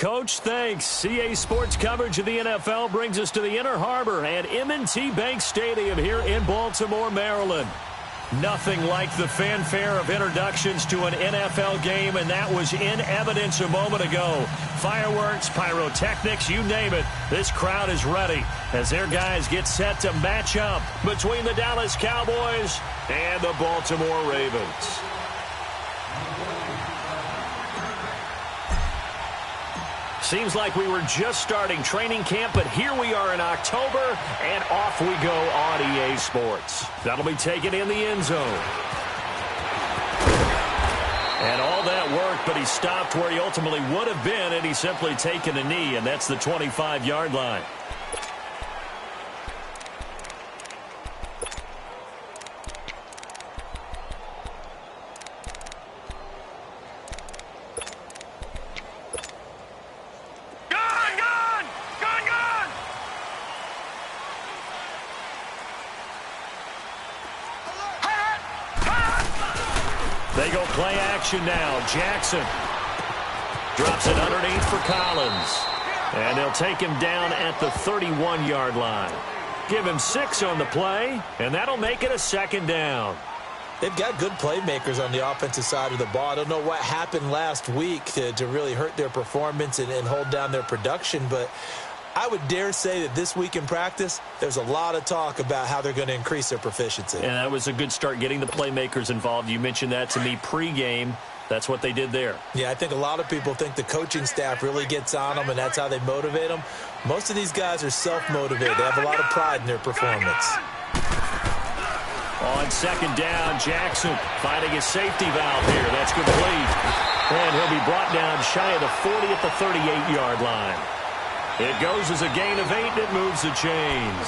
Coach. Thanks. CA Sports coverage of the NFL brings us to the Inner Harbor at M&T Bank Stadium here in Baltimore, Maryland. Nothing like the fanfare of introductions to an NFL game, and that was in evidence a moment ago. Fireworks, pyrotechnics, you name it. This crowd is ready as their guys get set to match up between the Dallas Cowboys and the Baltimore Ravens. Seems like we were just starting training camp, but here we are in October, and off we go on EA Sports. That'll be taken in the end zone. And all that work, but he stopped where he ultimately would have been, and he's simply taken a knee, and that's the 25-yard line. They go play action now. Jackson drops it underneath for Collins. And they'll take him down at the 31-yard line. Give him 6 on the play, and that'll make it a second down. They've got good playmakers on the offensive side of the ball. I don't know what happened last week to really hurt their performance and hold down their production, but I would dare say that this week in practice, there's a lot of talk about how they're going to increase their proficiency. And that was a good start, getting the playmakers involved. You mentioned that to me pregame. That's what they did there. Yeah, I think a lot of people think the coaching staff really gets on them, and that's how they motivate them. Most of these guys are self-motivated. They have a lot of pride in their performance. On second down, Jackson finding his safety valve here. That's complete. And he'll be brought down shy of the 40 at the 38-yard line. It goes as a gain of 8, and it moves the chains.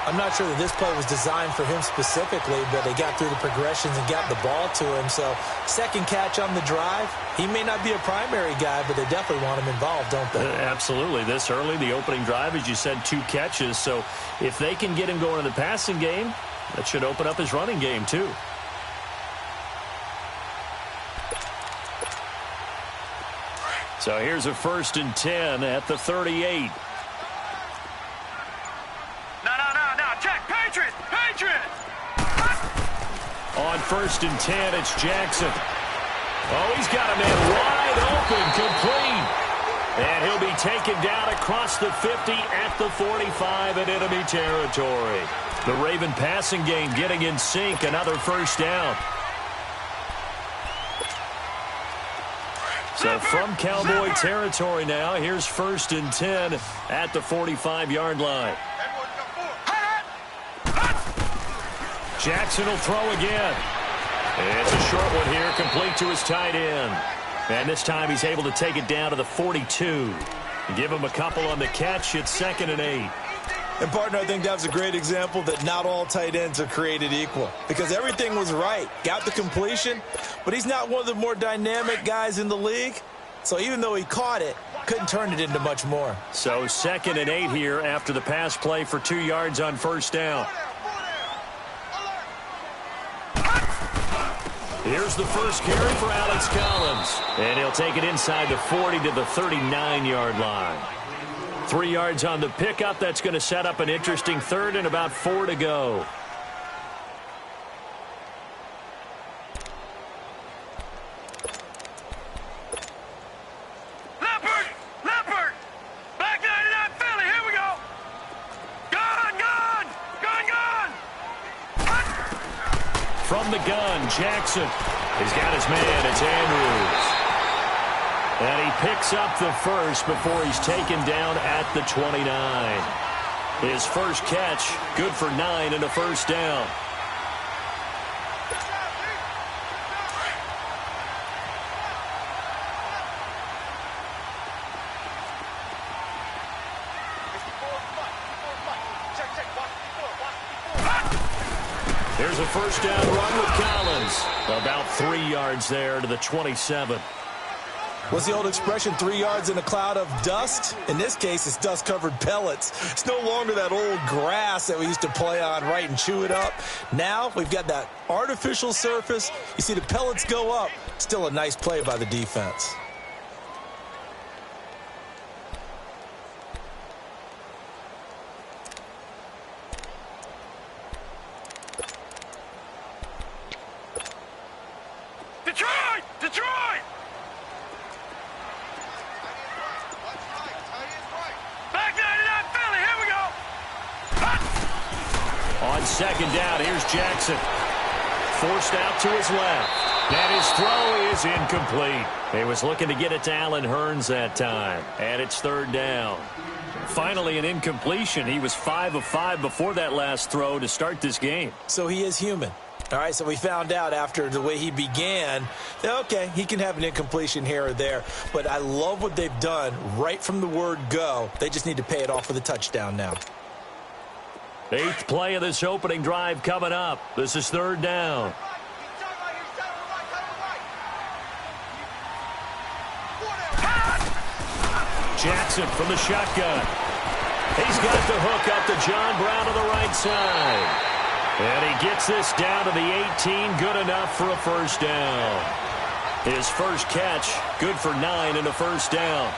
I'm not sure that this play was designed for him specifically, but they got through the progressions and got the ball to him. So, second catch on the drive. He may not be a primary guy, but they definitely want him involved, don't they? Absolutely. This early, the opening drive, as you said, 2 catches. So, if they can get him going in the passing game, that should open up his running game, too. So here's a 1st and 10 at the 38. No, check, Patriots! On 1st and 10, it's Jackson. Oh, he's got a man wide open, complete. And he'll be taken down across the 50 at the 45 in enemy territory. The Raven passing game getting in sync, another 1st down. So from Cowboy territory now, here's 1st and 10 at the 45-yard line. Jackson will throw again. It's a short one here, complete to his tight end. And this time he's able to take it down to the 42. Give him a couple on the catch. It's 2nd and 8. And, partner, I think that was a great example that not all tight ends are created equal, because everything was right. Got the completion, but he's not one of the more dynamic guys in the league. So even though he caught it, couldn't turn it into much more. So 2nd and 8 here after the pass play for 2 yards on 1st down. Here's the first carry for Alex Collins. And he'll take it inside the 40 to the 39-yard line. 3 yards on the pickup. That's going to set up an interesting 3rd and about 4 to go. Leopard! Back 99 Philly, here we go! Gone! From the gun, Jackson. He's got his man. It's Andrews. And he picks up the 1st before he's taken down at the 29. His first catch, good for 9 and a 1st down. Here's a 1st down run with Collins. About 3 yards there to the 27. What's the old expression, 3 yards in a cloud of dust? In this case, it's dust-covered pellets. It's no longer that old grass that we used to play on, right, and chew it up. Now we've got that artificial surface. You see the pellets go up. Still a nice play by the defense. second down. Here's Jackson. Forced out to his left. And his throw is incomplete. He was looking to get it to Allen Hurns that time. And it's third down. Finally an incompletion. He was 5 of 5 before that last throw to start this game. So he is human. All right, so we found out after the way he began, okay, he can have an incompletion here or there. But I love what they've done right from the word go. They just need to pay it off with a touchdown now. 8th play of this opening drive coming up. This is third down. Jackson from the shotgun. He's got the hook up to John Brown on the right side. And he gets this down to the 18, good enough for a first down. His first catch, good for 9 and a first down.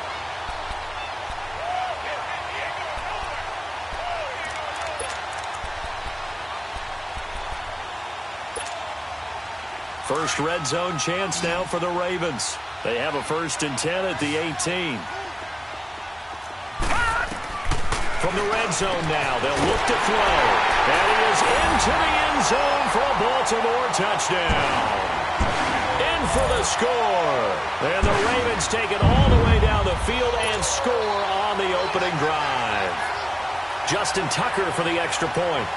First red zone chance now for the Ravens. They have a 1st and 10 at the 18. From the red zone now, they'll look to throw. And he is into the end zone for a Baltimore touchdown. In for the score. And the Ravens take it all the way down the field and score on the opening drive. Justin Tucker for the extra point.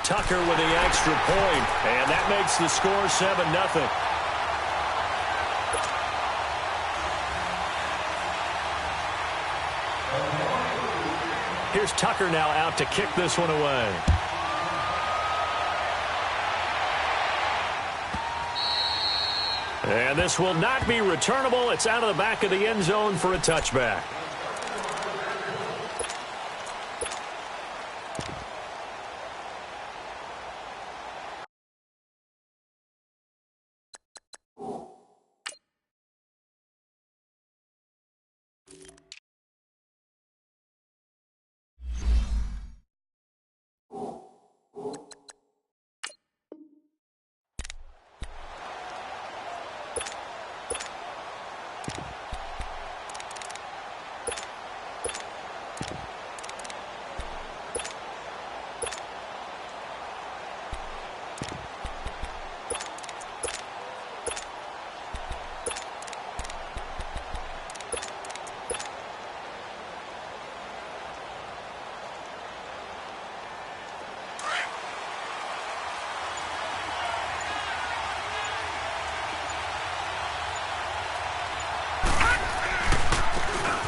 Tucker with the extra point, and that makes the score 7-0. Here's Tucker now out to kick this one away. And this will not be returnable. It's out of the back of the end zone for a touchback.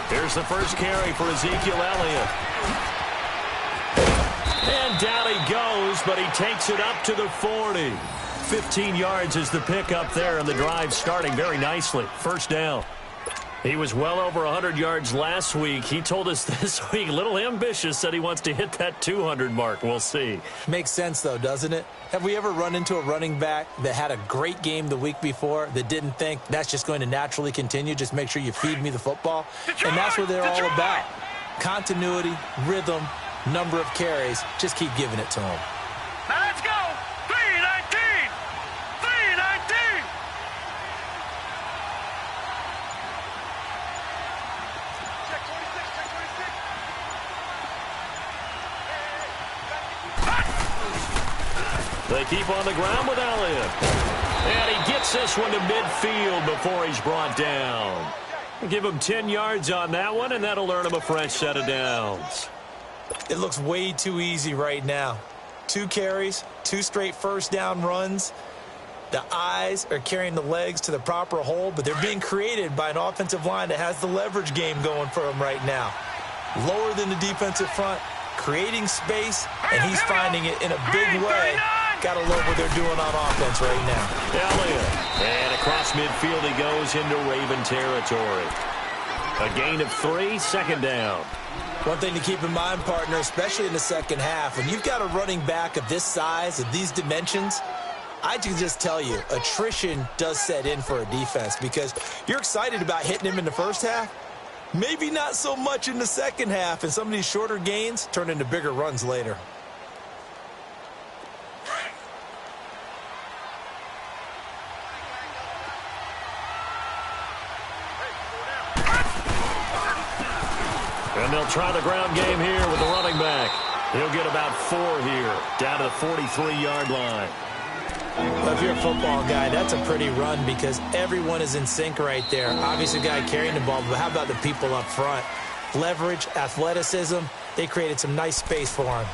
Here's the first carry for Ezekiel Elliott. And down he goes, but he takes it up to the 40. 15 yards is the pickup there, and the drive starting very nicely. First down. He was well over 100 yards last week. He told us this week, a little ambitious, said he wants to hit that 200 mark. We'll see. Makes sense, though, doesn't it? Have we ever run into a running back that had a great game the week before that didn't think that's just going to naturally continue? Just make sure you feed me the football. And that's what they're all about. Continuity, rhythm, number of carries. Just keep giving it to them. Now let's go. 319. 319. Check 26. Check 26. They keep on the ground with Elliott. And he gets this one to midfield before he's brought down. Give him 10 yards on that one, and that'll earn him a fresh set of downs. It looks way too easy right now. 2 carries, 2 straight first down runs. The eyes are carrying the legs to the proper hole, but they're being created by an offensive line that has the leverage game going for them right now. Lower than the defensive front, creating space, and he's finding it in a big way. Gotta love what they're doing on offense right now. Elliott. And across midfield he goes into Raven territory. A gain of 3, second down. One thing to keep in mind, partner, especially in the second half, when you've got a running back of this size, of these dimensions, I can just tell you, attrition does set in for a defense because you're excited about hitting him in the first half. Maybe not so much in the second half, and some of these shorter gains turn into bigger runs later. try the ground game here with the running back. He'll get about 4 here, down to the 43-yard line. Well, if you're a football guy, that's a pretty run because everyone is in sync right there. Obviously, the guy carrying the ball, but how about the people up front? Leverage, athleticism, they created some nice space for him.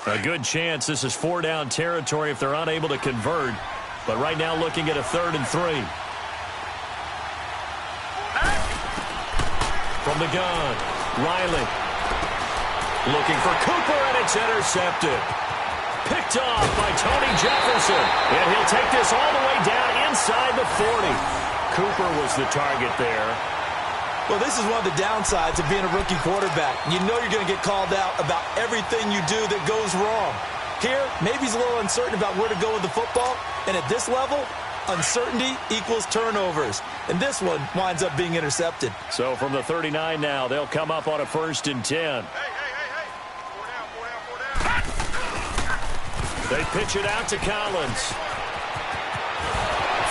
A good chance this is 4-down territory if they're unable to convert. But right now looking at a 3rd and 3. From the gun, Riley. Looking for Cooper, and it's intercepted. Picked off by Tony Jefferson. And he'll take this all the way down inside the 40. Cooper was the target there. Well, this is one of the downsides of being a rookie quarterback. You know you're going to get called out about everything you do that goes wrong. Here, maybe he's a little uncertain about where to go with the football. And at this level, uncertainty equals turnovers. And this one winds up being intercepted. So from the 39 now, they'll come up on a 1st and 10. Hey. 4 down. They pitch it out to Collins.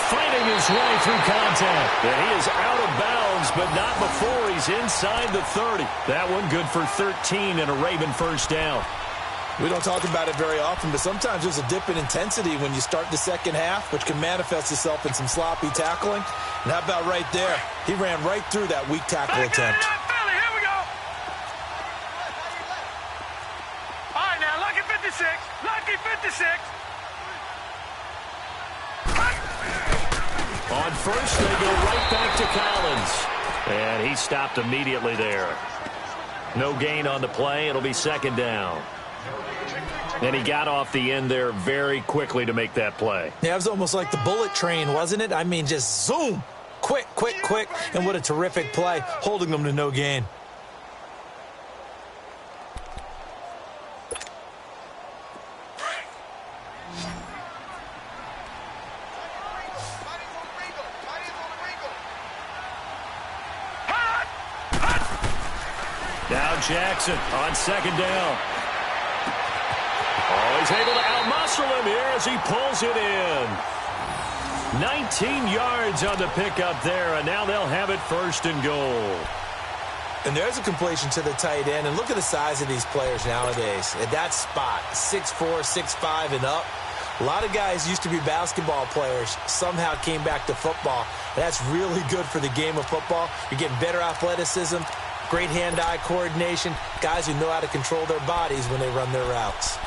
Fighting his way through contact. And he is out of bounds, but not before he's inside the 30. That one good for 13 and a Raven 1st down. We don't talk about it very often, but sometimes there's a dip in intensity when you start the second half, which can manifest itself in some sloppy tackling. And how about right there? He ran right through that weak tackle attempt. Philly, here we go. All right, now, lucky 56. Lucky 56. On 1st, they go right back to Collins. And he stopped immediately there. No gain on the play. It'll be 2nd down. And he got off the end there very quickly to make that play. Yeah, it was almost like the bullet train, wasn't it? I mean, just zoom. Quick. And what a terrific play, holding them to no gain. Now Jackson on 2nd down. Oh, he's able to outmuscle him here as he pulls it in. 19 yards on the pickup there, and now they'll have it 1st and goal. And there's a completion to the tight end. And look at the size of these players nowadays. At that spot, 6'4", 6'5", and up. A lot of guys used to be basketball players, somehow came back to football. That's really good for the game of football. You're getting better athleticism, great hand-eye coordination, guys who know how to control their bodies when they run their routes.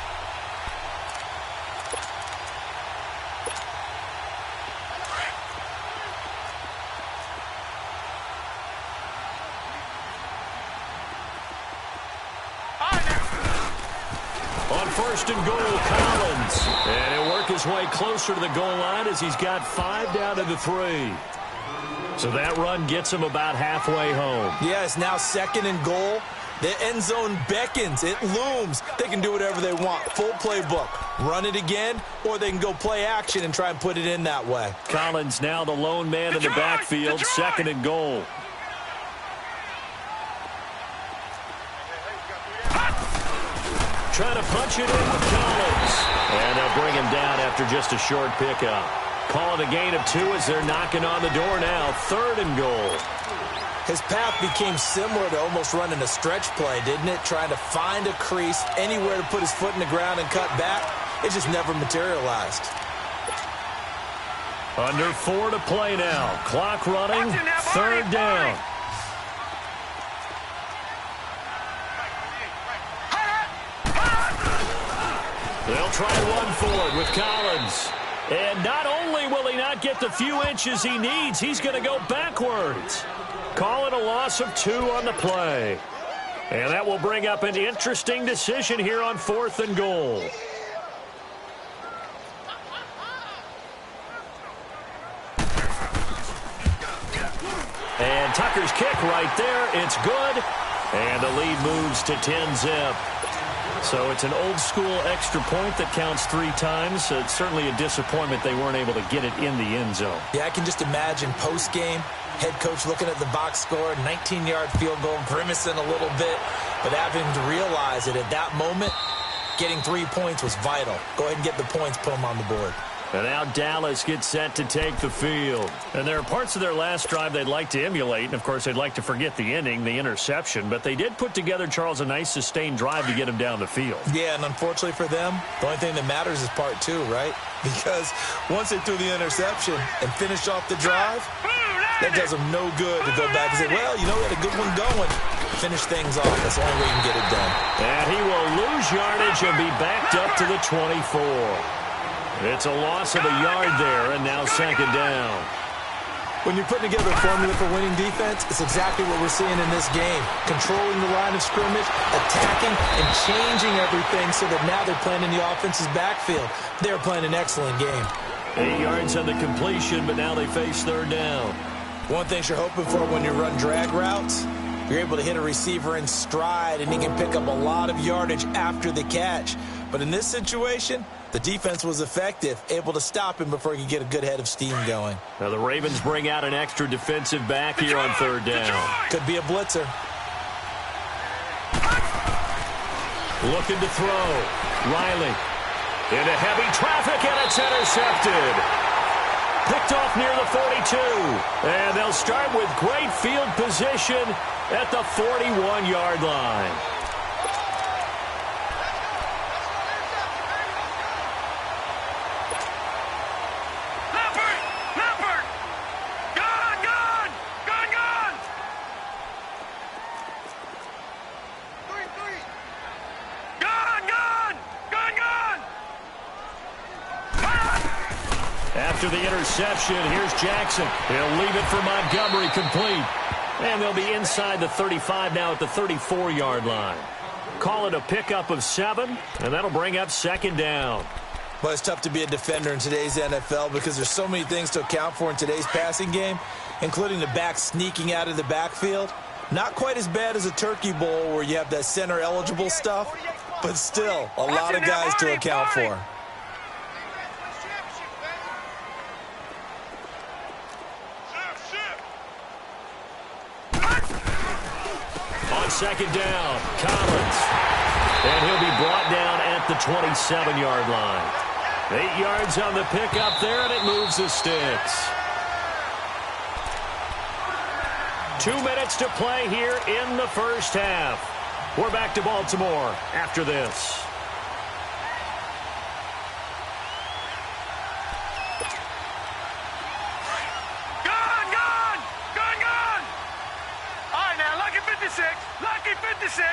On 1st and goal, Collins. And he'll work his way closer to the goal line as he's got 5 down to the 3. So that run gets him about halfway home. Yeah, it's now 2nd and goal. The end zone beckons. It looms. They can do whatever they want. Full playbook. Run it again, or they can go play action and try and put it in that way. Collins now the lone man in the backfield, 2nd and goal. Trying to punch it in with Collins. And they'll bring him down after just a short pickup. Calling a gain of 2 as they're knocking on the door now. 3rd and goal. His path became similar to almost running a stretch play, didn't it? Trying to find a crease, anywhere to put his foot in the ground and cut back. It just never materialized. Under 4 to play now. Clock running. 3rd down. They'll try and run forward with Collins. And not only will he not get the few inches he needs, he's going to go backwards. Call it a loss of 2 on the play. And that will bring up an interesting decision here on 4th and goal. And Tucker's kick right there. It's good. And the lead moves to 10-zip. So it's an old-school extra point that counts 3 times. It's certainly a disappointment they weren't able to get it in the end zone. Yeah, I can just imagine post-game, head coach looking at the box score, 19-yard field goal, grimacing a little bit, but having to realize that at that moment, getting 3 points was vital. Go ahead and get the points, put them on the board. And now Dallas gets set to take the field. And there are parts of their last drive they'd like to emulate. And, of course, they'd like to forget the ending, the interception. But they did put together, Charles, a nice sustained drive to get him down the field. Yeah, and unfortunately for them, the only thing that matters is part 2, right? Because once they threw the interception and finished off the drive, that does them no good to go back and say, well, you know, we had a good one going. Finish things off. That's the only way you can get it done. And he will lose yardage and be backed up to the 24. It's a loss of a yard there, and now second down. When you're putting together a formula for winning defense, it's exactly what we're seeing in this game. Controlling the line of scrimmage, attacking, and changing everything so that now they're playing in the offense's backfield. They're playing an excellent game. 8 yards on the completion, but now they face third down. One thing you're hoping for when you run drag routes, you're able to hit a receiver in stride, and he can pick up a lot of yardage after the catch. But in this situation, the defense was effective, able to stop him before he could get a good head of steam going. Now the Ravens bring out an extra defensive back here on third down. Could be a blitzer. Looking to throw. Riley into heavy traffic, and it's intercepted. Picked off near the 42. And they'll start with great field position at the 41-yard line. After the interception, here's Jackson. He'll leave it for Montgomery, complete. And they'll be inside the 35 now at the 34-yard line. Call it a pickup of 7, and that'll bring up second down. Well, it's tough to be a defender in today's NFL because there's so many things to account for in today's passing game, including the back sneaking out of the backfield. Not quite as bad as a turkey bowl where you have that center-eligible stuff, but still a lot of guys to account for. Second down, Collins. And he'll be brought down at the 27-yard line. 8 yards on the pickup there, and it moves the sticks. 2 minutes to play here in the first half. We're back to Baltimore after this. Lucky 56.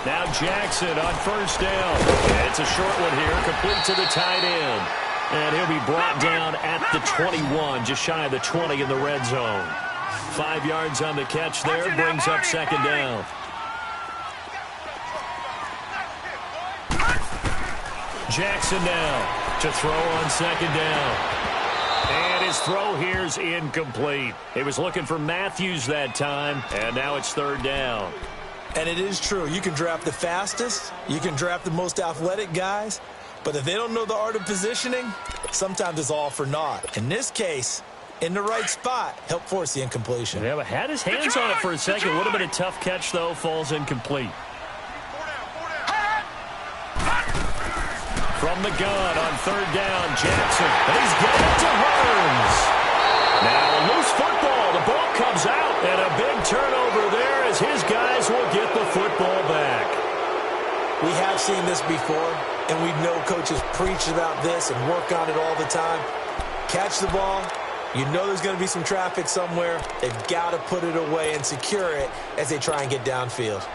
Now Jackson on first down. And it's a short one here, complete to the tight end. And he'll be brought down at the 21, just shy of the 20 in the red zone. 5 yards on the catch there, brings up second down. Jackson now to throw on second down. And his throw here's incomplete. He was looking for Matthews that time, and now it's third down. And it is true. You can draft the fastest. You can draft the most athletic guys. But if they don't know the art of positioning, sometimes it's all for naught. In this case, in the right spot, helped force the incompletion. Yeah, but had his hands on it for a second. Would have been a tough catch, though. Falls incomplete. From the gun on third down, Jackson. And he's getting it to Hurns. Now a loose football. The ball comes out. And a big turnover there as his guys will get the football back. We have seen this before, and we know coaches preach about this and work on it all the time. Catch the ball. You know there's going to be some traffic somewhere. They've got to put it away and secure it as they try and get downfield.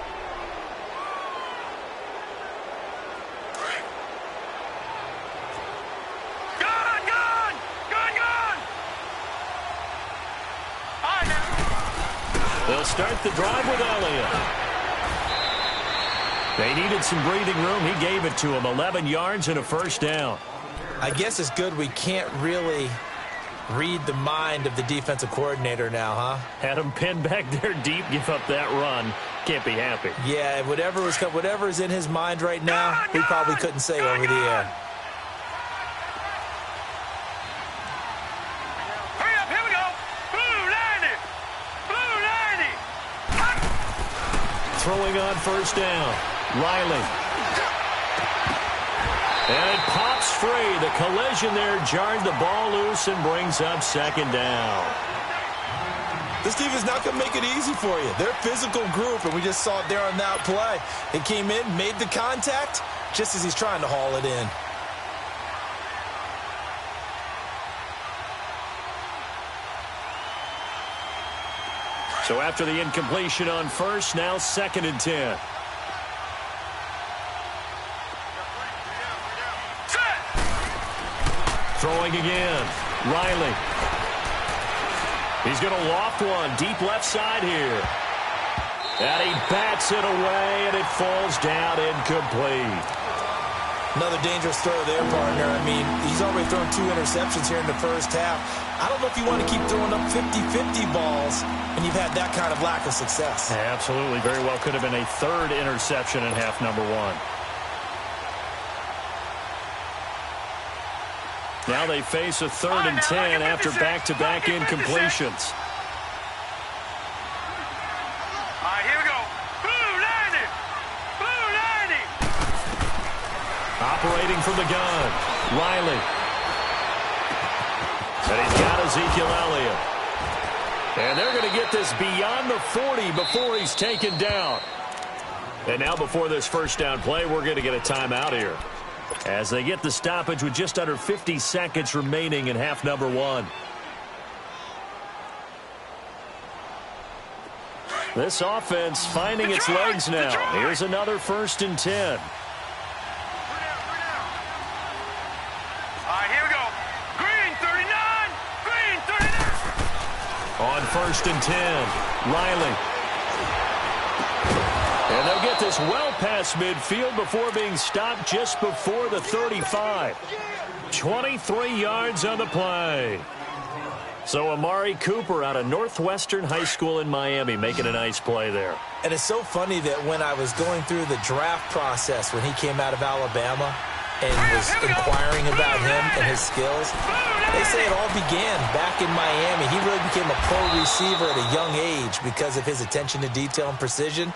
They'll start the drive with Elliott. They needed some breathing room. He gave it to him. 11 yards and a first down. I guess it's good we can't really Read the mind of the defensive coordinator now, huh? Had him pinned back there deep, give up that run. Can't be happy. Yeah, whatever is in his mind right now, we probably couldn't say over the air. Hurry up, here we go. Blue 90. Blue 90. Throwing on first down. Riley. And it pops free. The collision there jarred the ball loose and brings up second down. This team is not going to make it easy for you. They're a physical group, and we just saw it there on that play. It came in, made the contact, just as he's trying to haul it in. So after the incompletion on first, now 2nd and 10. Throwing again. Riley. He's going to loft one deep left side here. And he bats it away, and it falls down incomplete. Another dangerous throw there, partner. I mean, he's already thrown 2 interceptions here in the first half. I don't know if you want to keep throwing up 50-50 balls, and you've had that kind of lack of success. Absolutely. Very well could have been a 3rd interception in half number 1. Now they face a 3rd and 10 after back-to-back incompletions. All right, here we go. Blue 90. Blue 90. Operating from the gun. Riley. And he's got Ezekiel Elliott. And they're going to get this beyond the 40 before he's taken down. And now before this first down play, we're going to get a timeout here, as they get the stoppage with just under 50 seconds remaining in half number 1. This offense finding its legs now. Here's another 1st and 10. All right, here we go. Green 39. Green 39. On 1st and 10, Riley. And they'll get this well past midfield before being stopped just before the 35. 23 yards on the play. So Amari Cooper out of Northwestern High School in Miami making a nice play there. And it's so funny that when I was going through the draft process when he came out of Alabama and was inquiring about him and his skills, they say it all began back in Miami. He really became a pro receiver at a young age because of his attention to detail and precision.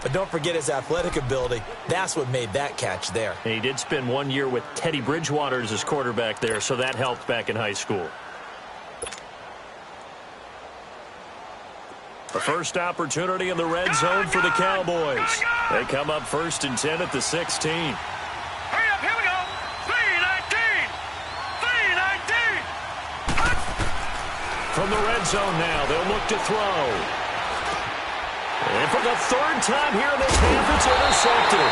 But don't forget his athletic ability. That's what made that catch there. And he did spend 1 year with Teddy Bridgewater as his quarterback there, so that helped back in high school. The first opportunity in the red zone for the Cowboys. They come up 1st and 10 at the 16. Hurry up, here we go. 319. 319. From the red zone now, they'll look to throw. And for the 3rd time here in this half, it's intercepted.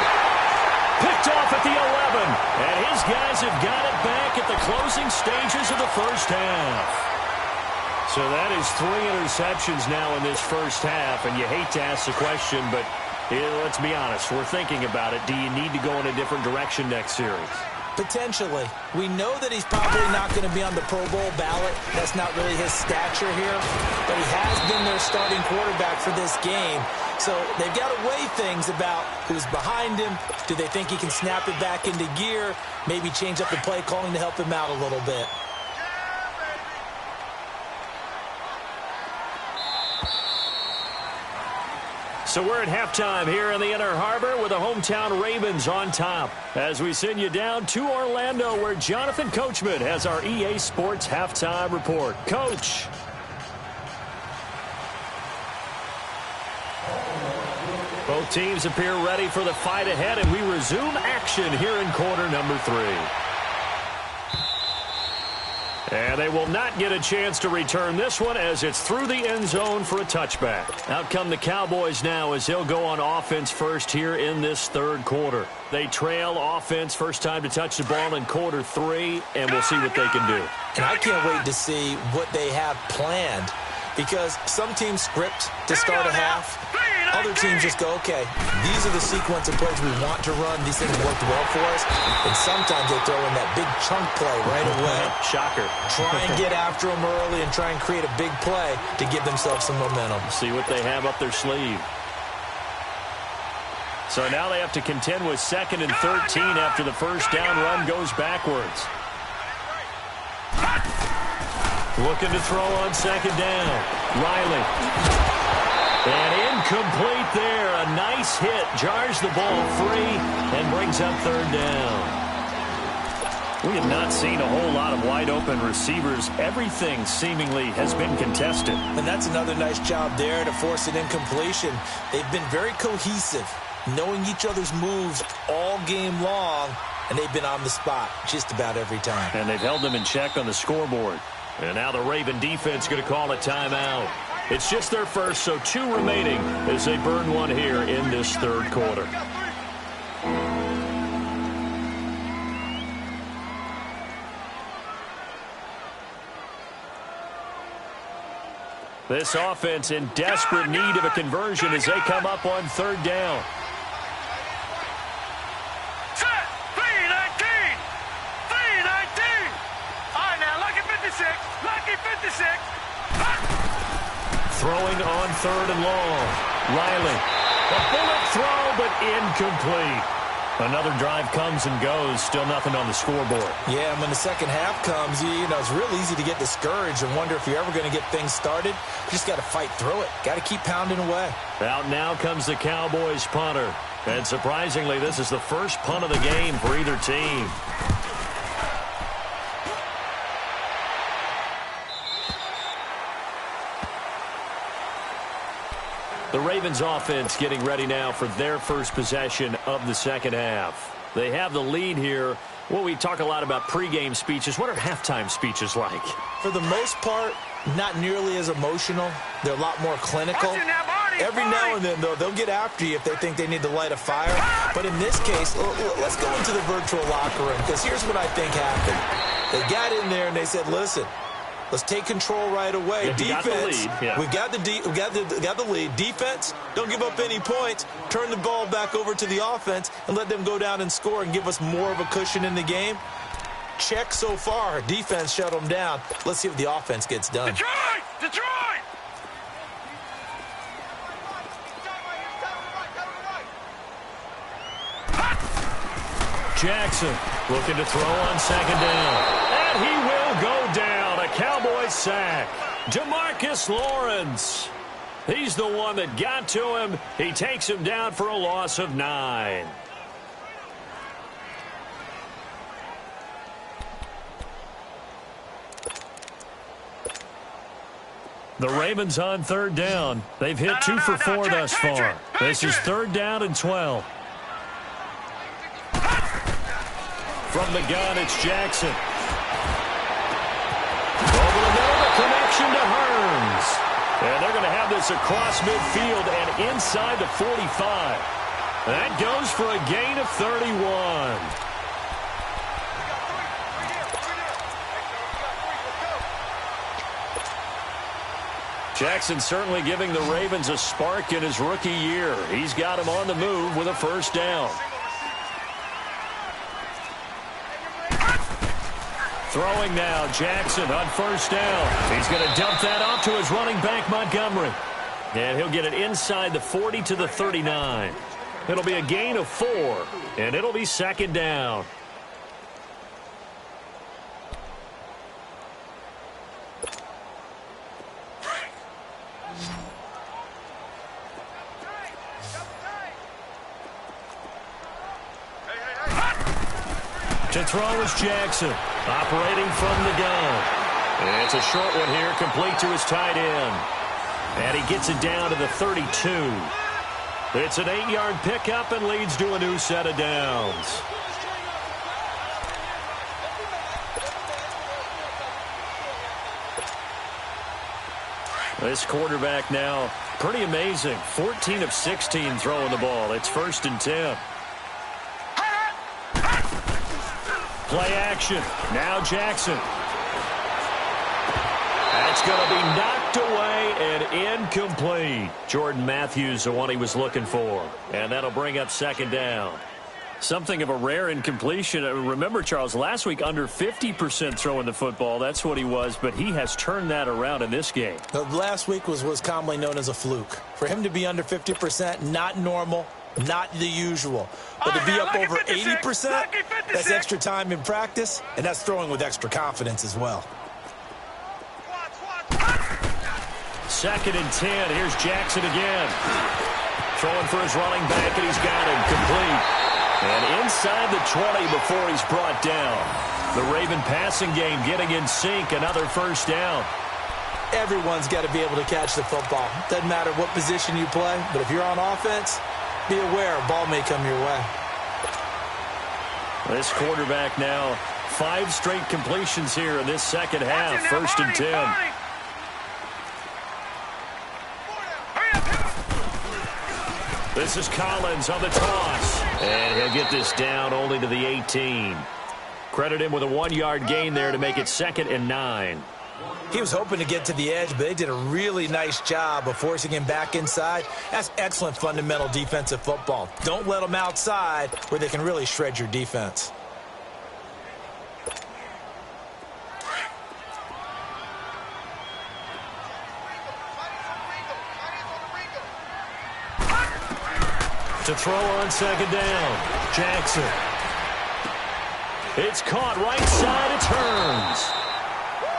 Picked off at the 11. And his guys have got it back at the closing stages of the first half. So that is 3 interceptions now in this first half. And you hate to ask the question, but let's be honest. We're thinking about it. Do you need to go in a different direction next series? Potentially. We know that he's probably not going to be on the Pro Bowl ballot. That's not really his stature here. But he has been their starting quarterback for this game. So they've got to weigh things about who's behind him. Do they think he can snap it back into gear? Maybe change up the play calling to help him out a little bit. So we're at halftime here in the Inner Harbor with the hometown Ravens on top, as we send you down to Orlando, where Jonathan Coachman has our EA Sports halftime report. Coach. Both teams appear ready for the fight ahead, and we resume action here in quarter number 3. And they will not get a chance to return this one, as it's through the end zone for a touchback. Out come the Cowboys now, as they'll go on offense first here in this 3rd quarter. They trail offense, first time to touch the ball in quarter 3, and we'll see what they can do. And I can't wait to see what they have planned, because some teams script to start a half, other teams just go, okay, these are the sequence of plays we want to run. These things worked well for us. And sometimes they throw in that big chunk play right away. Shocker. Try and get after them early and try and create a big play to give themselves some momentum. See what they have up their sleeve. So now they have to contend with 2nd and 13 after the first down run goes backwards. Looking to throw on 2nd down. Riley. And incomplete there. A nice hit. Jars the ball free and brings up 3rd down. We have not seen a whole lot of wide-open receivers. Everything seemingly has been contested. And that's another nice job there to force an incompletion. They've been very cohesive, knowing each other's moves all game long, and they've been on the spot just about every time. And they've held them in check on the scoreboard. And now the Raven defense going to call a timeout. It's just their first, so 2 remaining as they burn one here in this 3rd quarter. This offense in desperate need of a conversion as they come up on 3rd down. Set. 3-19. 3-19. All right, now, lucky 56. Lucky 56. Throwing on 3rd and long. Riley. A bullet throw, but incomplete. Another drive comes and goes. Still nothing on the scoreboard. Yeah, and when the second half comes, you know, it's real easy to get discouraged and wonder if you're ever going to get things started. You just got to fight through it. Got to keep pounding away. Out now comes the Cowboys punter. And surprisingly, this is the first punt of the game for either team. The Ravens offense getting ready now for their first possession of the second half. They have the lead here. Well, we talk a lot about pregame speeches. What are halftime speeches like? For the most part, not nearly as emotional. They're a lot more clinical. Every now and then, though, they'll get after you if they think they need to light a fire. But in this case, let's go into the virtual locker room, because here's what I think happened. They got in there and they said, listen, let's take control right away. Defense, we've got the lead. Defense, don't give up any points. Turn the ball back over to the offense and let them go down and score and give us more of a cushion in the game. Check so far. Defense shut them down. Let's see if the offense gets done. Detroit! Detroit! Jackson looking to throw on 2nd down. And he will go down. A Cowboys sack. DeMarcus Lawrence. He's the one that got to him. He takes him down for a loss of 9. The Ravens on 3rd down. They've hit 2 for 4 thus far. This is 3rd down and 12. From the gun, it's Jackson. Over the middle, the connection to Hearns. And they're going to have this across midfield and inside the 45. That goes for a gain of 31. Jackson certainly giving the Ravens a spark in his rookie year. He's got him on the move with a first down. Throwing now, Jackson on first down. He's going to dump that off to his running back, Montgomery. And he'll get it inside the 40 to the 39. It'll be a gain of 4, and it'll be 2nd down. To throw is Jackson, operating from the gun. And it's a short one here, complete to his tight end. And he gets it down to the 32. It's an 8-yard pickup and leads to a new set of downs. This quarterback now, pretty amazing. 14 of 16 throwing the ball. It's 1st and 10. Play action. Now Jackson. And It's going to be knocked away and incomplete. Jordan Matthews, the one he was looking for. And that'll bring up second down. Something of a rare incompletion. Remember, Charles, last week under 50% throwing the football. That's what he was, but he has turned that around in this game. Last week was commonly known as a fluke. For him to be under 50%, not normal, not the usual. But to be up over 80%, that's extra time in practice, and that's throwing with extra confidence as well. Second and 10. Here's Jackson again. Throwing for his running back, and he's got him complete. And inside the 20 before he's brought down. The Raven passing game getting in sync. Another first down. Everyone's got to be able to catch the football. Doesn't matter what position you play, but if you're on offense, be aware a ball may come your way. This quarterback now 5 straight completions here in this second half. First and 10. This is Collins on the toss. And he'll get this down only to the 18. Credit him with a 1-yard gain there to make it 2nd and 9. He was hoping to get to the edge, but they did a really nice job of forcing him back inside. That's excellent fundamental defensive football. Don't let them outside where they can really shred your defense. To throw on second down, Jackson. It's caught right side, it turns.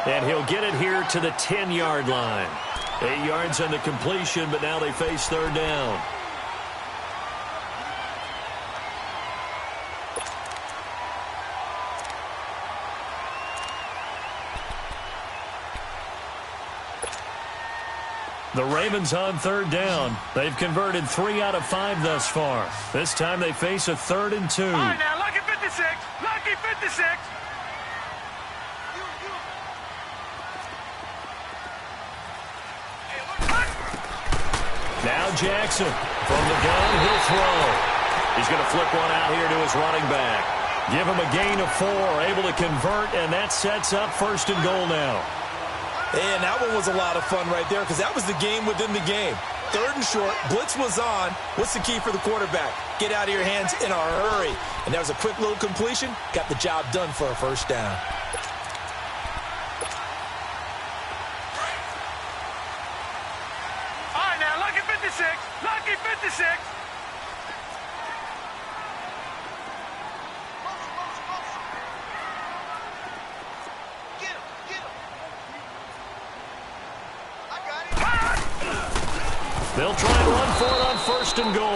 And he'll get it here to the 10-yard line. 8 yards on the completion, but now they face third down. The Ravens on third down. They've converted 3 out of 5 thus far. This time they face a 3rd and 2. All right, now, lucky 56. Lucky 56. Now Jackson from the gun, he'll throw. He's going to flip one out here to his running back. Give him a gain of 4, able to convert, and that sets up 1st and goal now. And that one was a lot of fun right there because that was the game within the game. 3rd and short, blitz was on. What's the key for the quarterback? Get out of your hands in a hurry. And that was a quick little completion. Got the job done for a first down. All right, now, lucky 56. Lucky 56. They'll try and run for it on 1st and goal.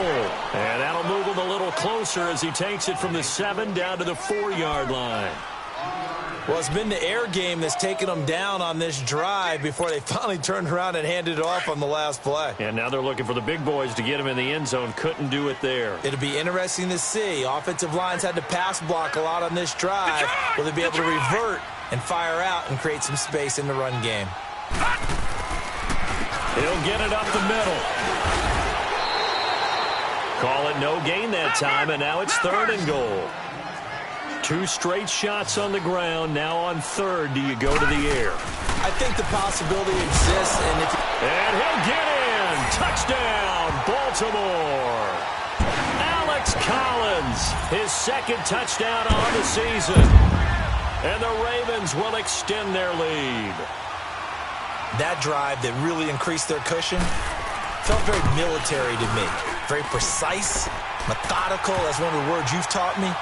And that'll move him a little closer as he takes it from the 7 down to the 4-yard line. Well, it's been the air game that's taken them down on this drive before they finally turned around and handed it off on the last play. And now they're looking for the big boys to get him in the end zone. Couldn't do it there. It'll be interesting to see. Offensive lines had to pass block a lot on this drive. Will they be able to revert and fire out and create some space in the run game? He'll get it up the middle. Call it no gain that time, and now it's 3rd and goal. 2 straight shots on the ground. Now on 3rd, do you go to the air? I think the possibility exists. And he'll get in. Touchdown, Baltimore. Alex Collins, his 2nd touchdown on the season. And the Ravens will extend their lead. That drive that really increased their cushion felt very military to me. Very precise, methodical. That's one of the words you've taught me.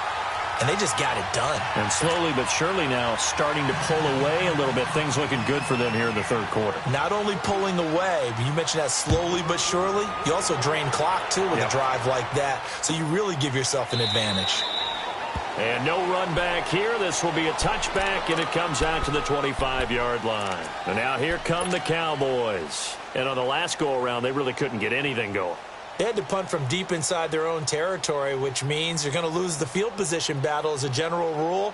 And they just got it done. And slowly but surely now starting to pull away a little bit. Things looking good for them here in the 3rd quarter. Not only pulling away, but you mentioned that slowly but surely. You also drain clock, too, with a drive like that. So you really give yourself an advantage. And no run back here. This will be a touchback, and it comes out to the 25-yard line. And now here come the Cowboys. And on the last go-around, they really couldn't get anything going. They had to punt from deep inside their own territory, which means you're going to lose the field position battle as a general rule.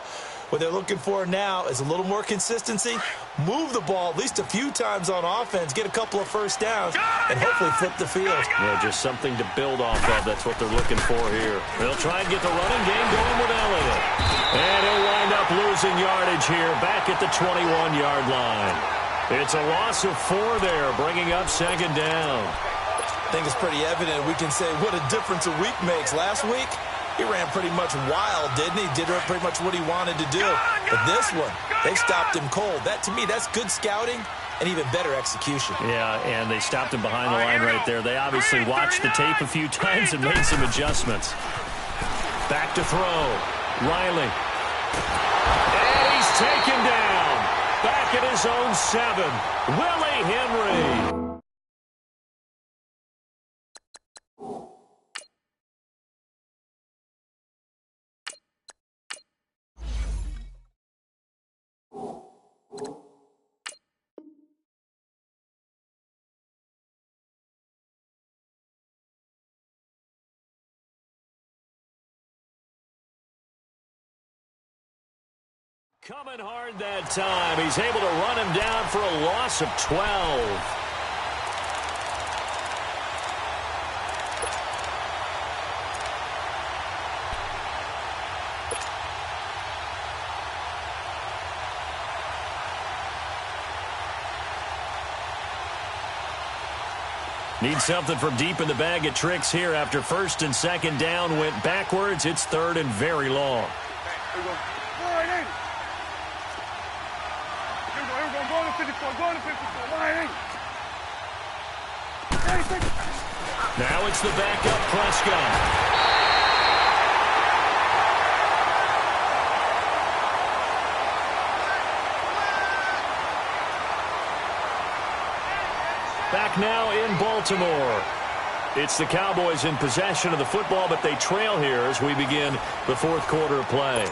What they're looking for now is a little more consistency, move the ball at least a few times on offense, get a couple of first downs, and hopefully flip the field. Yeah, just something to build off of. That's what they're looking for here. They'll try and get the running game going with Elliott. And he'll wind up losing yardage here back at the 21-yard line. It's a loss of 4 there, bringing up second down. I think it's pretty evident we can say what a difference a week makes. Last week, he ran pretty much wild, didn't he? Did pretty much what he wanted to do. But this one, they stopped him cold. That, to me, that's good scouting and even better execution. Yeah, and they stopped him behind the line right there. They obviously watched the tape a few times and made some adjustments. Back to throw. Riley. And he's taken down. Back at his own 7. Willie Henry. Coming hard that time. He's able to run him down for a loss of 12. Need something from deep in the bag of tricks here after first and second down went backwards. It's third and very long. Now it's the backup Prescott. Back now in Baltimore. It's the Cowboys in possession of the football, but they trail here as we begin the fourth quarter of play.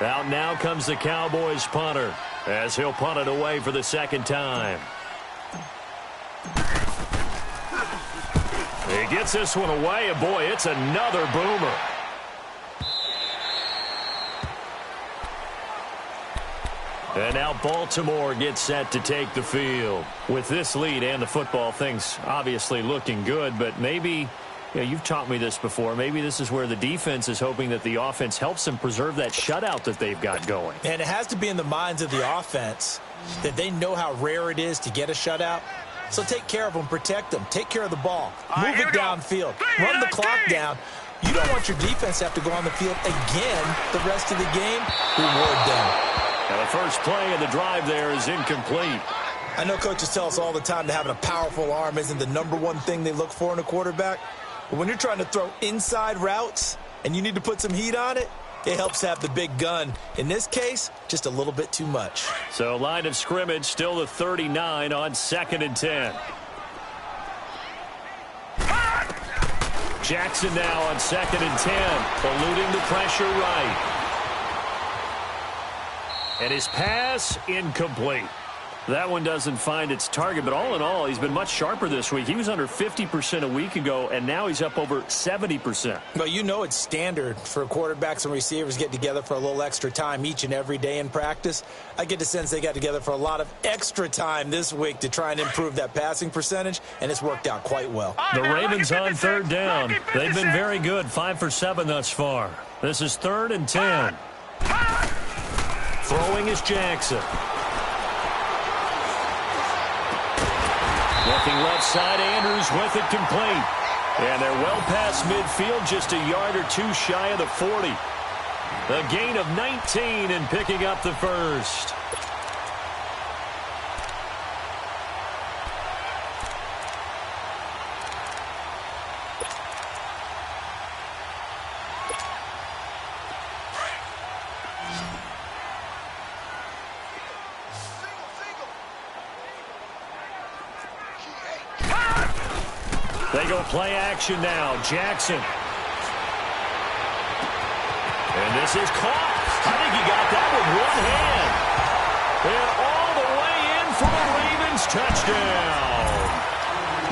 Out now comes the Cowboys punter as he'll punt it away for the second time. He gets this one away, and boy, it's another boomer. And now Baltimore gets set to take the field. With this lead and the football, things obviously looking good, but maybe, you've taught me this before, maybe this is where the defense is hoping that the offense helps them preserve that shutout that they've got going. And it has to be in the minds of the offense that they know how rare it is to get a shutout. So take care of them, protect them, take care of the ball, move it downfield, run the clock down. You don't want your defense to have to go on the field again the rest of the game. Reward them. Now the first play of the drive there is incomplete. I know coaches tell us all the time that having a powerful arm isn't the number one thing they look for in a quarterback. But when you're trying to throw inside routes and you need to put some heat on it, it helps have the big gun. In this case, just a little bit too much. So line of scrimmage still the 39 on 2nd and 10. Jackson now on 2nd and 10, eluding the pressure right. And his pass incomplete. That one doesn't find its target, but all in all, he's been much sharper this week. He was under 50% a week ago, and now he's up over 70%. Well, you know it's standard for quarterbacks and receivers get together for a little extra time each and every day in practice. I get the sense they got together for a lot of extra time this week to try and improve that passing percentage, and it's worked out quite well. The Ravens on third down. They've been very good, 5 for 7 thus far. This is 3rd and 10. Throwing is Jackson. Looking left side, Andrews with it complete. And they're well past midfield, just a yard or two shy of the 40. A gain of 19 and picking up the first. They go play action now. Jackson. And this is caught. I think he got that with one hand. And all the way in for the Ravens touchdown.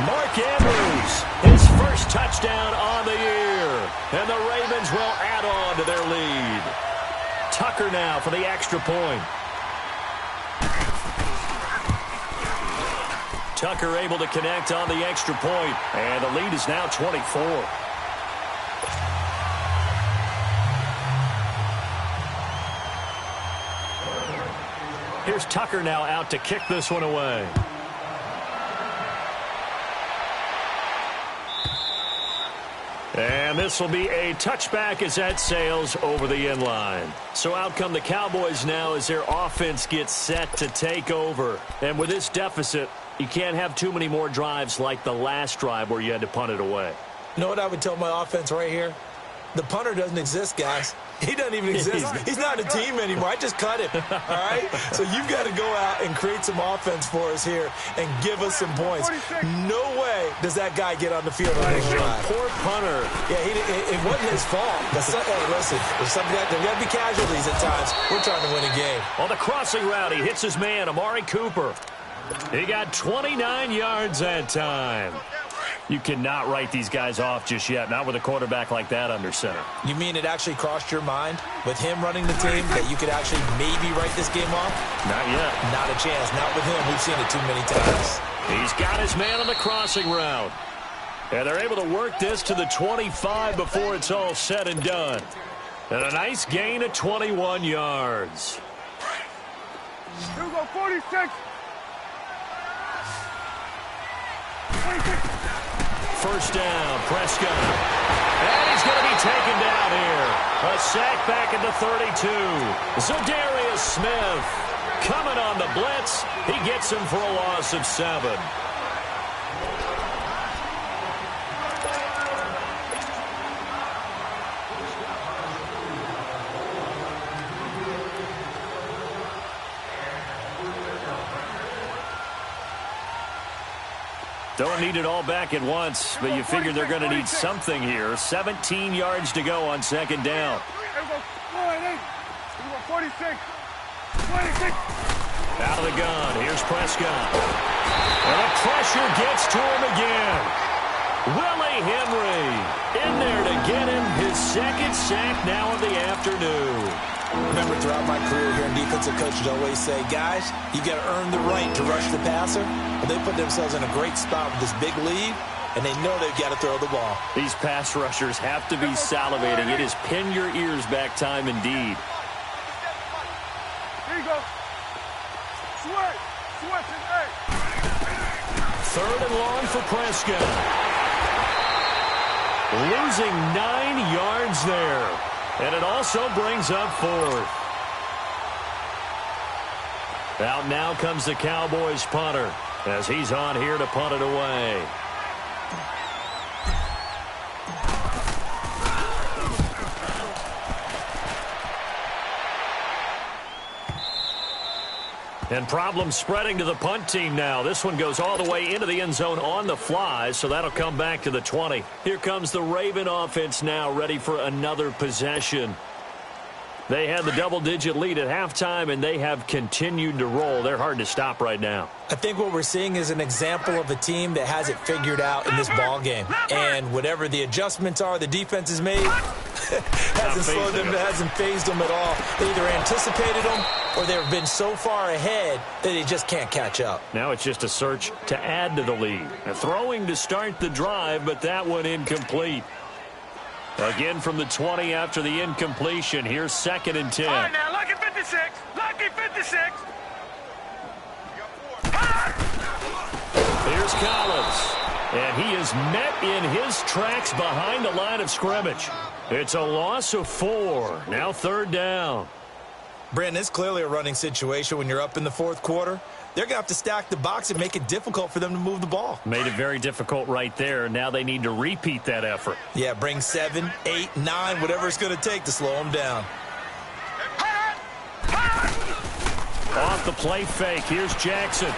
Mark Andrews, his first touchdown on the year. And the Ravens will add on to their lead. Tucker now for the extra point. Tucker able to connect on the extra point, and the lead is now 24. Here's Tucker now out to kick this one away. And this will be a touchback as that sails over the end line. So out come the Cowboys now as their offense gets set to take over. And with this deficit, you can't have too many more drives like the last drive where you had to punt it away. You know what I would tell my offense right here? The punter doesn't exist, guys. He doesn't even exist. He's not a team anymore. I just cut him, all right? So you've got to go out and create some offense for us here and give us some points. No way does that guy get on the field on this drive. Poor punter. Yeah, it wasn't his fault. Hey, listen, there's got to be casualties at times. We're trying to win a game. On the crossing route, he hits his man, Amari Cooper. He got 29 yards that time. You cannot write these guys off just yet, not with a quarterback like that under center. You mean it actually crossed your mind with him running the team that you could actually maybe write this game off? Not yet. Not a chance. Not with him. We've seen it too many times. He's got his man on the crossing route. And they're able to work this to the 25 before it's all said and done. And a nice gain of 21 yards. Here we go, 46. First down, Prescott. And he's going to be taken down here. A sack back at the 32. Zadarius Smith coming on the blitz. He gets him for a loss of 7. Don't need it all back at once, but you figure they're going to need something here. 17 yards to go on second down. 46. 26. Out of the gun. Here's Prescott. And the pressure gets to him again. Willie Henry in there to get him his second sack now of the afternoon. Remember, throughout my career here in defensive coaches always say, guys, you got to earn the right to rush the passer. But they put themselves in a great spot with this big lead, and they know they've got to throw the ball. These pass rushers have to be salivating. It is pin your ears back time indeed. Here you go. Switch. Switch is 8. Third and long for Prescott. Losing 9 yards there. And it also brings up 4th. Out now comes the Cowboys punter as he's on here to punt it away. And problems spreading to the punt team now. This one goes all the way into the end zone on the fly, so that'll come back to the 20. Here comes the Raven offense now, ready for another possession. They had the double-digit lead at halftime, and they have continued to roll. They're hard to stop right now. I think what we're seeing is an example of a team that has it figured out in this ball game. And whatever the adjustments are the defense has made, hasn't slowed them, hasn't phased them at all. They either anticipated them or they've been so far ahead that they just can't catch up. Now it's just a search to add to the lead. Throwing to start the drive, but that one incomplete. Again from the 20 after the incompletion. Here's 2nd and 10. All right, now, lucky 56. Lucky 56. Here's Collins. And he is met in his tracks behind the line of scrimmage. It's a loss of 4. Now 3rd down. Brandon, it's clearly a running situation when you're up in the 4th quarter. They're going to have to stack the box and make it difficult for them to move the ball. Made it very difficult right there. Now they need to repeat that effort. Yeah, bring 7, 8, 9, whatever it's going to take to slow them down. Off the play fake. Here's Jackson.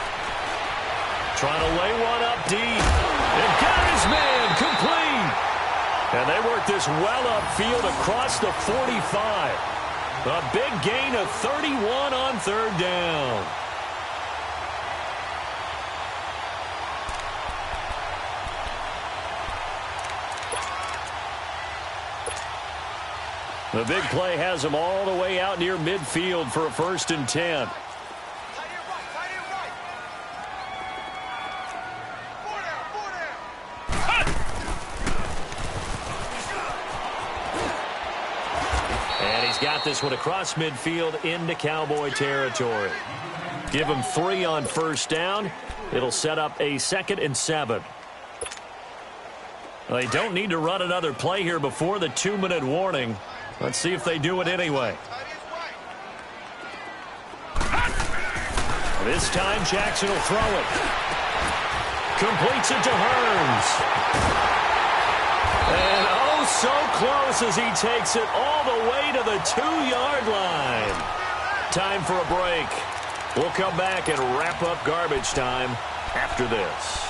Trying to lay one up deep. And got his man complete. And they work this well upfield across the 45. A big gain of 31 on 3rd down. The big play has them all the way out near midfield for a 1st and 10. He's got this one across midfield into Cowboy territory. Give him 3 on first down. It'll set up a 2nd and 7. Well, they don't need to run another play here before the 2-minute warning. Let's see if they do it anyway. This time Jackson will throw it. Completes it to Hearns. And oh, so close as he takes it all the way to the 2-yard line. Time for a break. We'll come back and wrap up garbage time after this.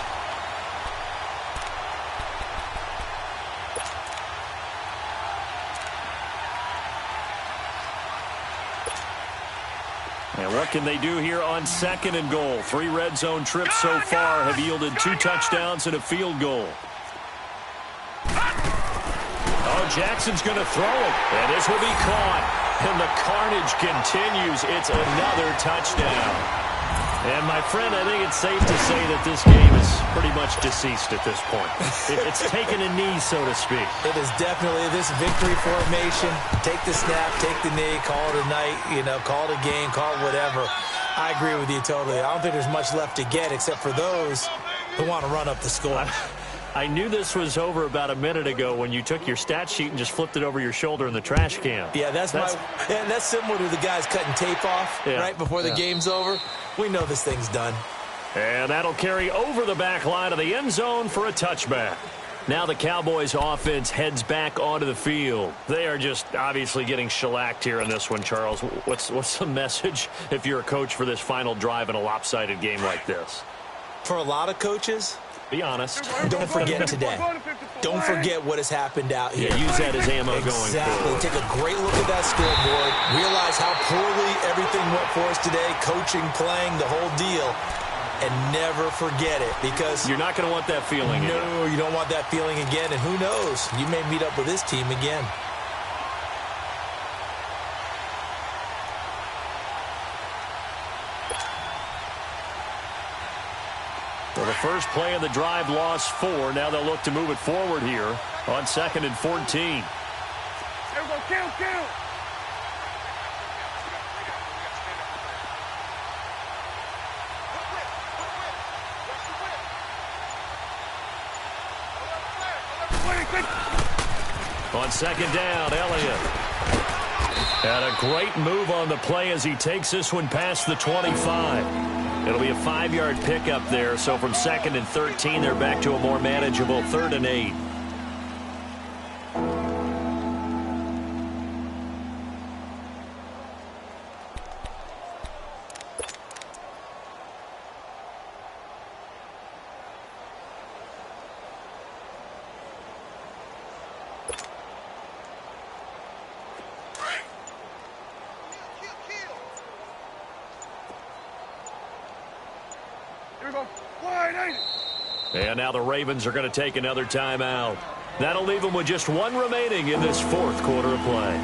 And what can they do here on 2nd and goal? 3 red zone trips so far have yielded 2 touchdowns and a field goal. Oh, Jackson's going to throw it. And this will be caught. And the carnage continues. It's another touchdown. And, my friend, I think it's safe to say that this game is pretty much deceased at this point. It's taken a knee, so to speak. It is definitely this victory formation. Take the snap, take the knee, call it a night, call it a game, call it whatever. I agree with you totally. I don't think there's much left to get except for those who want to run up the score. I knew this was over about a minute ago when you took your stat sheet and just flipped it over your shoulder in the trash can. Yeah, that's similar to the guys cutting tape off right before the game's over. We know this thing's done. And that'll carry over the back line of the end zone for a touchback. Now the Cowboys offense heads back onto the field. They are just obviously getting shellacked here in this one, Charles. What's the message if you're a coach for this final drive in a lopsided game like this? For a lot of coaches, be honest. Don't forget today. Don't forget what has happened out here. Yeah, use that as ammo going forward. Exactly. Take a great look at that scoreboard. Realize how poorly everything went for us today. Coaching, playing, the whole deal. And never forget it, because you're not going to want that feeling again. No, you don't want that feeling again. And who knows? You may meet up with this team again. Well, the first play of the drive lost 4. Now they'll look to move it forward here on 2nd and 14. Here we go, kill. On 2nd down, Elliott. And a great move on the play as he takes this one past the 25. It'll be a 5-yard pickup there. So from 2nd and 13, they're back to a more manageable 3rd and 8. And now the Ravens are going to take another timeout. That'll leave them with just 1 remaining in this 4th quarter of play.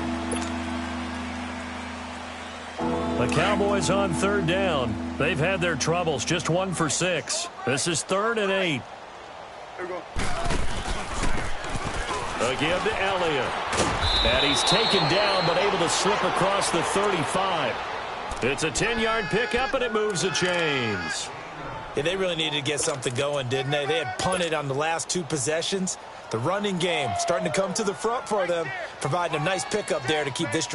The Cowboys on 3rd down. They've had their troubles, just 1 for 6. This is 3rd and 8. Here we go. Again to Elliott. And he's taken down but able to slip across the 35. It's a 10-yard pickup and it moves the chains. Yeah, they really needed to get something going, didn't they? They had punted on the last 2 possessions. The running game starting to come to the front for them, providing a nice pickup there to keep this